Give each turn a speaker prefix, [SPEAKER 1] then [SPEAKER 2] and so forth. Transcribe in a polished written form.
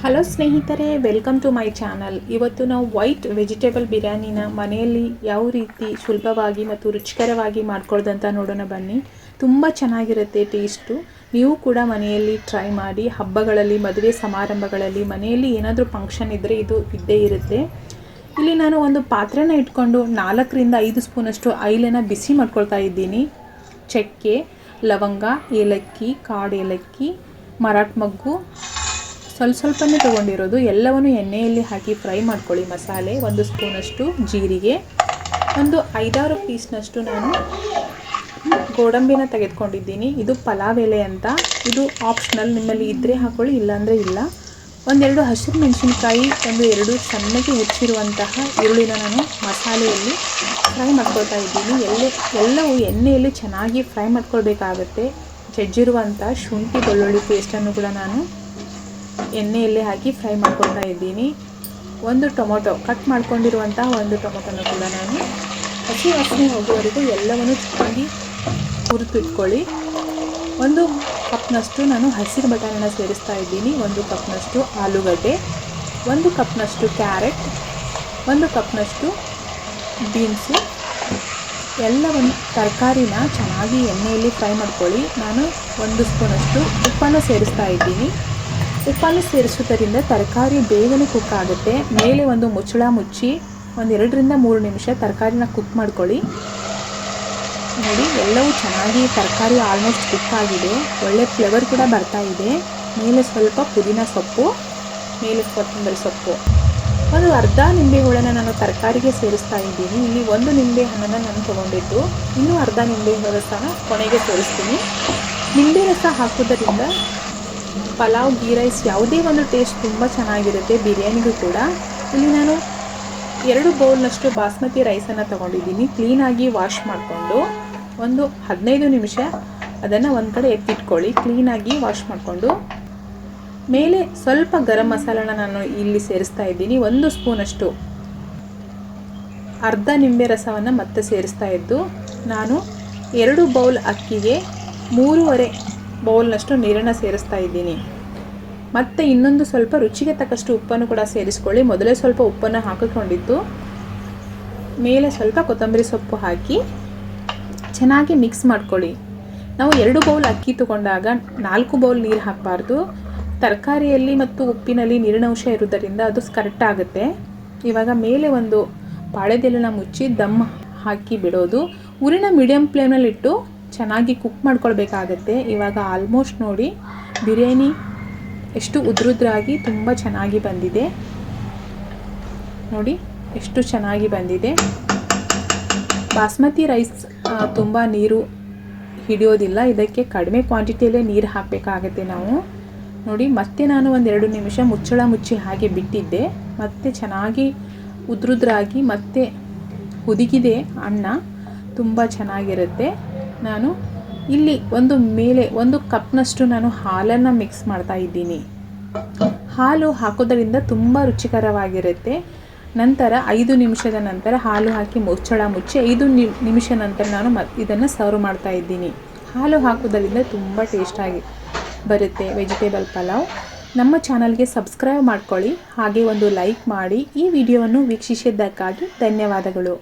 [SPEAKER 1] Hello ಸ್ನೇಹಿತರೆ, welcome to my channel. ಇವತ್ತು ನಾವು ವೈಟ್ ವೆಜಿಟೇಬಲ್ ಬಿರಿಯಾನಿನ ಮನೆಯಲ್ಲಿ ಯಾವ ರೀತಿ ಸುಲಭವಾಗಿ ಮತ್ತು ರುಚಿಕರವಾಗಿ ಮಾಡ್ಕೊಳ್ಳೋದಂತ ನೋಡೋಣ ಬನ್ನಿ. ತುಂಬ ಚೆನ್ನಾಗಿರುತ್ತೆ ಟೇಸ್ಟು. ನೀವು ಕೂಡ ಮನೆಯಲ್ಲಿ ಟ್ರೈ ಮಾಡಿ. ಹಬ್ಬಗಳಲ್ಲಿ, ಮದುವೆ ಸಮಾರಂಭಗಳಲ್ಲಿ, ಮನೆಯಲ್ಲಿ ಏನಾದರೂ ಫಂಕ್ಷನ್ ಇದ್ದರೆ ಇದು ಇದ್ದೇ ಇರುತ್ತೆ. ಇಲ್ಲಿ ನಾನು ಒಂದು ಪಾತ್ರೆನ ಇಟ್ಕೊಂಡು 4 ರಿಂದ 5 ಸ್ಪೂನಷ್ಟು ಆಯಿಲನ್ನು ಬಿಸಿ ಮಾಡ್ಕೊಳ್ತಾ ಇದ್ದೀನಿ. ಚಕ್ಕೆ, ಲವಂಗ, ಏಲಕ್ಕಿ, ಕಾಡು ಏಲಕ್ಕಿ, ಮರಾಠ ಮೊಗ್ಗು ಸ್ವಲ್ಪನೇ ತೊಗೊಂಡಿರೋದು. ಎಲ್ಲವನ್ನು ಎಣ್ಣೆಯಲ್ಲಿ ಹಾಕಿ ಫ್ರೈ ಮಾಡ್ಕೊಳ್ಳಿ. ಮಸಾಲೆ 1 ಸ್ಪೂನಷ್ಟು ಜೀರಿಗೆ, ಒಂದು 5-6 ಪೀಸ್ನಷ್ಟು ನಾನು ಗೋಡಂಬಿನ ತೆಗೆದುಕೊಂಡಿದ್ದೀನಿ. ಇದು ಪಲಾವ್ ಎಲೆ ಅಂತ. ಇದು ಆಪ್ಷನಲ್, ನಿಮ್ಮಲ್ಲಿ ಇದ್ದರೆ ಹಾಕೊಳ್ಳಿ, ಇಲ್ಲಾಂದರೆ ಇಲ್ಲ. 1-2 ಹಸಿರು ಮೆಣಸಿನ್ಕಾಯಿ, 1-2 ಸಣ್ಣಗೆ ಹೆಚ್ಚಿರುವಂತಹ ಈರುಳ್ಳಿನ ನಾನು ಮಸಾಲೆಯಲ್ಲಿ ಫ್ರೈ ಮಾಡ್ಕೊಳ್ತಾ ಇದ್ದೀನಿ. ಎಲ್ಲವೂ ಎಣ್ಣೆಯಲ್ಲಿ ಚೆನ್ನಾಗಿ ಫ್ರೈ ಮಾಡ್ಕೊಳ್ಬೇಕಾಗುತ್ತೆ. ಜಜ್ಜಿರುವಂಥ ಶುಂಠಿ ಬೆಳ್ಳುಳ್ಳಿ ಪೇಸ್ಟನ್ನು ಕೂಡ ನಾನು ಎಣ್ಣೆಯಲ್ಲೇ ಹಾಕಿ ಫ್ರೈ ಮಾಡ್ಕೊಳ್ತಾ ಇದ್ದೀನಿ. 1 ಟೊಮೊಟೊ ಕಟ್ ಮಾಡ್ಕೊಂಡಿರುವಂತಹ 1 ಟೊಮೊಟೊನ ಕೂಡ ನಾನು ಹಸಿ ವಾಸನೆ ಹೋಗುವವರೆಗೂ ಎಲ್ಲವನ್ನು ಚೆನ್ನಾಗಿ ಹುರಿದಿಟ್ಕೊಳ್ಳಿ. 1 ಕಪ್ನಷ್ಟು ನಾನು ಹಸಿರು ಬಟಾಣಿನ ಸೇರಿಸ್ತಾ ಇದ್ದೀನಿ. 1 ಕಪ್ನಷ್ಟು ಆಲೂಗಡ್ಡೆ, 1 ಕಪ್ನಷ್ಟು ಕ್ಯಾರೆಟ್, 1 ಕಪ್ನಷ್ಟು ಬೀನ್ಸು. ಎಲ್ಲವನ್ನು ತರಕಾರಿನ ಚೆನ್ನಾಗಿ ಎಣ್ಣೆಯಲ್ಲಿ ಫ್ರೈ ಮಾಡ್ಕೊಳ್ಳಿ. ನಾನು 1 ಸ್ಪೂನಷ್ಟು ಉಪ್ಪನ್ನು ಸೇರಿಸ್ತಾ ಇದ್ದೀನಿ. ಉಪ್ಪನ್ನು ಸೇರಿಸುವುದರಿಂದ ತರಕಾರಿ ಬೇಗನೆ ಕುಕ್ ಆಗುತ್ತೆ. ಮೇಲೆ ಒಂದು ಮುಚ್ಚಳ ಮುಚ್ಚಿ 1-2 ರಿಂದ 3 ನಿಮಿಷ ತರಕಾರಿನ ಕುಕ್ ಮಾಡ್ಕೊಳ್ಳಿ. ನೋಡಿ, ಎಲ್ಲವೂ ಚೆನ್ನಾಗಿ ತರಕಾರಿ ಆಲ್ಮೋಸ್ಟ್ ಕುಕ್ ಆಗಿದೆ. ಒಳ್ಳೆ ಫ್ಲೇವರ್ ಕೂಡ ಬರ್ತಾ ಇದೆ. ಮೇಲೆ ಸ್ವಲ್ಪ ಪುದೀನ ಸೊಪ್ಪು, ಮೇಲೆ ಕೊತ್ತಂಬರಿ ಸೊಪ್ಪು, ಒಂದು ಅರ್ಧ ನಿಂಬೆ ಹುಳನ ನಾನು ತರಕಾರಿಗೆ ಸೇರಿಸ್ತಾ ಇದ್ದೀನಿ. ಇಲ್ಲಿ 1 ನಿಂಬೆ ಹಣ್ಣನ್ನು ನಾನು ತೊಗೊಂಡಿದ್ದು, ಇನ್ನೂ ಅರ್ಧ ನಿಂಬೆ ರಸನ ಕೊನೆಗೆ ಸೇರಿಸ್ತೀನಿ. ನಿಂಬೆ ರಸ ಹಾಕೋದರಿಂದ ಪಲಾವ್, ಗೀ ರೈಸ್ ಯಾವುದೇ ಒಂದು ಟೇಸ್ಟ್ ತುಂಬ ಚೆನ್ನಾಗಿರುತ್ತೆ, ಬಿರಿಯಾನಿಗೂ ಕೂಡ. ಇಲ್ಲಿ ನಾನು 2 ಬೌಲ್ನಷ್ಟು ಬಾಸ್ಮತಿ ರೈಸನ್ನು ತೊಗೊಂಡಿದ್ದೀನಿ. ಕ್ಲೀನಾಗಿ ವಾಶ್ ಮಾಡಿಕೊಂಡು ಒಂದು 15 ನಿಮಿಷ ಅದನ್ನು ಒಂದು ಕಡೆ ಎತ್ತಿಟ್ಕೊಳ್ಳಿ. ಕ್ಲೀನಾಗಿ ವಾಶ್ ಮಾಡಿಕೊಂಡು ಮೇಲೆ ಸ್ವಲ್ಪ ಗರಂ ಮಸಾಲನ ನಾನು ಇಲ್ಲಿ ಸೇರಿಸ್ತಾ ಇದ್ದೀನಿ. 1 ಸ್ಪೂನಷ್ಟು ಅರ್ಧ ನಿಂಬೆ ರಸವನ್ನು ಮತ್ತೆ ಸೇರಿಸ್ತಾ ಇದ್ದು, ನಾನು 2 ಬೌಲ್ ಅಕ್ಕಿಗೆ 3.5 ಬೌಲ್ನಷ್ಟು ನೀರನ್ನು ಸೇರಿಸ್ತಾ ಇದ್ದೀನಿ. ಮತ್ತು ಇನ್ನೊಂದು ಸ್ವಲ್ಪ ರುಚಿಗೆ ತಕ್ಕಷ್ಟು ಉಪ್ಪನ್ನು ಕೂಡ ಸೇರಿಸ್ಕೊಳ್ಳಿ. ಮೊದಲೇ ಸ್ವಲ್ಪ ಉಪ್ಪನ್ನು ಹಾಕಿಕೊಂಡಿದ್ದು, ಮೇಲೆ ಸ್ವಲ್ಪ ಕೊತ್ತಂಬರಿ ಸೊಪ್ಪು ಹಾಕಿ ಚೆನ್ನಾಗಿ ಮಿಕ್ಸ್ ಮಾಡ್ಕೊಳ್ಳಿ. ನಾವು 2 ಬೌಲ್ ಅಕ್ಕಿ ತಗೊಂಡಾಗ 4 ಬೌಲ್ ನೀರು ಹಾಕಬಾರ್ದು. ತರಕಾರಿಯಲ್ಲಿ ಮತ್ತು ಉಪ್ಪಿನಲ್ಲಿ ನೀರಿನಂಶ ಇರುವುದರಿಂದ ಅದು ಕರೆಕ್ಟ್ ಆಗುತ್ತೆ. ಇವಾಗ ಮೇಲೆ ಒಂದು ಬಾಳೆದೆಲೆನ ಮುಚ್ಚಿ ದಮ್ ಹಾಕಿ ಬಿಡೋದು. ಉರಿನ ಮೀಡಿಯಮ್ ಫ್ಲೇಮ್ನಲ್ಲಿಟ್ಟು ಚೆನ್ನಾಗಿ ಕುಕ್ ಮಾಡ್ಕೊಳ್ಬೇಕಾಗತ್ತೆ. ಇವಾಗ ಆಲ್ಮೋಸ್ಟ್ ನೋಡಿ, ಬಿರಿಯಾನಿ ಎಷ್ಟು ಉದ್ರುದ್ರಾಗಿ ತುಂಬ ಚೆನ್ನಾಗಿ ಬಂದಿದೆ. ನೋಡಿ ಎಷ್ಟು ಚೆನ್ನಾಗಿ ಬಂದಿದೆ. ಬಾಸ್ಮತಿ ರೈಸ್ ತುಂಬ ನೀರು ಹಿಡಿಯೋದಿಲ್ಲ. ಇದಕ್ಕೆ ಕಡಿಮೆ ಕ್ವಾಂಟಿಟಿಯಲ್ಲೇ ನೀರು ಹಾಕಬೇಕಾಗತ್ತೆ ನಾವು. ನೋಡಿ, ಮತ್ತೆ ನಾನು 1-2 ನಿಮಿಷ ಮುಚ್ಚಳ ಮುಚ್ಚಿ ಹಾಗೆ ಬಿಟ್ಟಿದ್ದೆ. ಮತ್ತೆ ಚೆನ್ನಾಗಿ ಉದ್ರುದ್ರಾಗಿ ಮತ್ತೆ ಹುದುಗಿದೆ ಅನ್ನ, ತುಂಬ ಚೆನ್ನಾಗಿರುತ್ತೆ. ನಾನು ಇಲ್ಲಿ ಮೇಲೆ 1 ಕಪ್ನಷ್ಟು ನಾನು ಹಾಲನ್ನು ಮಿಕ್ಸ್ ಮಾಡ್ತಾ ಇದ್ದೀನಿ. ಹಾಲು ಹಾಕೋದರಿಂದ ತುಂಬ ರುಚಿಕರವಾಗಿರುತ್ತೆ. ನಂತರ 5 ನಿಮಿಷದ ನಂತರ ಹಾಲು ಹಾಕಿ ಮುಚ್ಚಳ ಮುಚ್ಚಿ 5 ನಿಮಿಷ ನಂತರ ನಾನು ಇದನ್ನು ಸರ್ವ್ ಮಾಡ್ತಾ ಇದ್ದೀನಿ. ಹಾಲು ಹಾಕೋದರಿಂದ ತುಂಬ ಟೇಸ್ಟಾಗಿ ಬರುತ್ತೆ ವೆಜಿಟೇಬಲ್ ಪಲಾವ್. ನಮ್ಮ ಚಾನಲ್ಗೆ ಸಬ್ಸ್ಕ್ರೈಬ್ ಮಾಡ್ಕೊಳ್ಳಿ, ಹಾಗೆ ಒಂದು ಲೈಕ್ ಮಾಡಿ. ಈ ವಿಡಿಯೋವನ್ನು ವೀಕ್ಷಿಸಿದ್ದಕ್ಕಾಗಿ ಧನ್ಯವಾದಗಳು.